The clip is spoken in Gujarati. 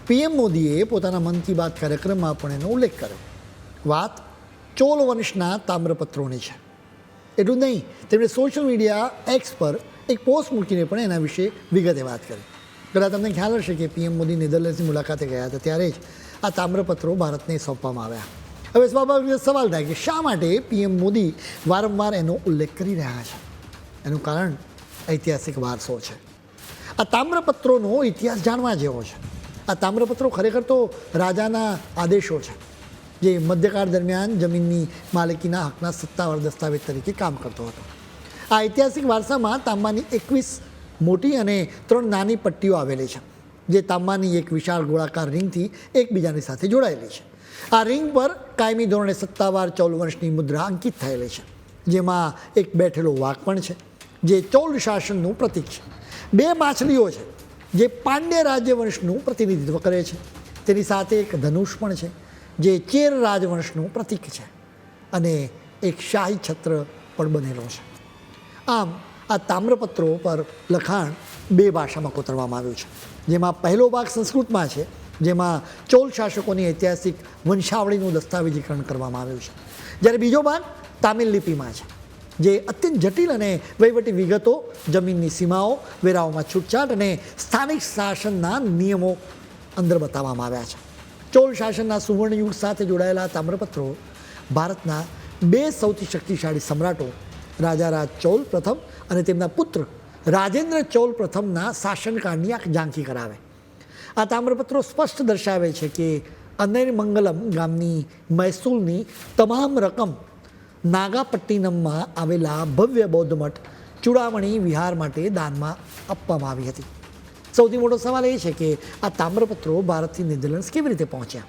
પીએમ મોદીએ પોતાના મન કી બાત કાર્યક્રમમાં પણ એનો ઉલ્લેખ કર્યો. વાત ચોલ વંશના તામ્રપત્રોની છે. એટલું જ નહીં, તેમણે સોશિયલ મીડિયા એક્સ પર એક પોસ્ટ મૂકીને પણ એના વિશે વિગતે વાત કરી. કદાચ તમને ખ્યાલ હશે કે પીએમ મોદી નેધરલેન્ડ્સની મુલાકાતે ગયા હતા ત્યારે જ આ તામ્રપત્રો ભારતને સોંપવામાં આવ્યા. હવે સ્વાભાવિક સવાલ થાય કે શા માટે પીએમ મોદી વારંવાર એનો ઉલ્લેખ કરી રહ્યા છે? એનું કારણ ઐતિહાસિક વારસો છે. આ તામ્રપત્રોનો ઇતિહાસ જાણવા જેવો છે. આ તામ્રપત્રો ખરેખર તો રાજાના આદેશો છે, જે મધ્યકાળ દરમિયાન જમીનની માલિકીના હકના સત્તાવાર દસ્તાવેજ તરીકે કામ કરતો હતો. આ ઐતિહાસિક વારસામાં તાંબાની 21 મોટી અને 3 નાની પટ્ટીઓ આવેલી છે, જે તાંબાની એક વિશાળ ગોળાકાર રિંગથી એકબીજાની સાથે જોડાયેલી છે. આ રિંગ પર કાયમી ધોરણે સત્તાવાર ચોલ વંશની મુદ્રા અંકિત થયેલી છે, જેમાં એક બેઠેલો વાઘ પણ છે, જે ચોલ શાસનનું પ્રતીક છે. 2 માછલીઓ છે, જે પાંડ્ય રાજ્ય વંશનું પ્રતિનિધિત્વ કરે છે. તેની સાથે એક ધનુષ પણ છે, જે ચેર રાજવંશનું પ્રતીક છે, અને એક શાહી છત્ર પણ બનેલો છે. આમ આ તામ્રપત્રો પર લખાણ 2 ભાષામાં કોતરવામાં આવ્યું છે, જેમાં પહેલો ભાગ સંસ્કૃતમાં છે, જેમાં ચોલ શાસકોની ઐતિહાસિક વંશાવળીનું દસ્તાવેજીકરણ કરવામાં આવ્યું છે, જ્યારે બીજો ભાગ તામિલ લિપિમાં છે, જે અત્યંત જટિલ અને વહીવટી વિગતો, જમીનની સીમાઓ, વેરાઓમાં છૂટછાટ અને સ્થાનિક શાસનના નિયમો અંદર બતાવવામાં આવ્યા છે. ચોલ શાસનના સુવર્ણ યુગ સાથે જોડાયેલા તામ્રપત્રો ભારતના 2 સૌથી શક્તિશાળી સમ્રાટો રાજારાજ ચોલ પ્રથમ અને તેમના પુત્ર રાજેન્દ્ર ચોલ પ્રથમના શાસનકાળની આ ઝાંખી કરાવે. આ તામ્રપત્રો સ્પષ્ટ દર્શાવે છે કે અનેરમંગલમ ગામની મહેસૂલની તમામ રકમ નાગાપટ્ટિનમમાં આવેલા ભવ્ય બૌદ્ધ મઠ ચૂડામણી વિહાર માટે દાનમાં આપવામાં આવી હતી. સૌથી મોટો સવાલ એ છે કે આ તામ્રપત્રો ભારતથી નેધરલેન્ડ્સ કેવી રીતે પહોંચ્યા?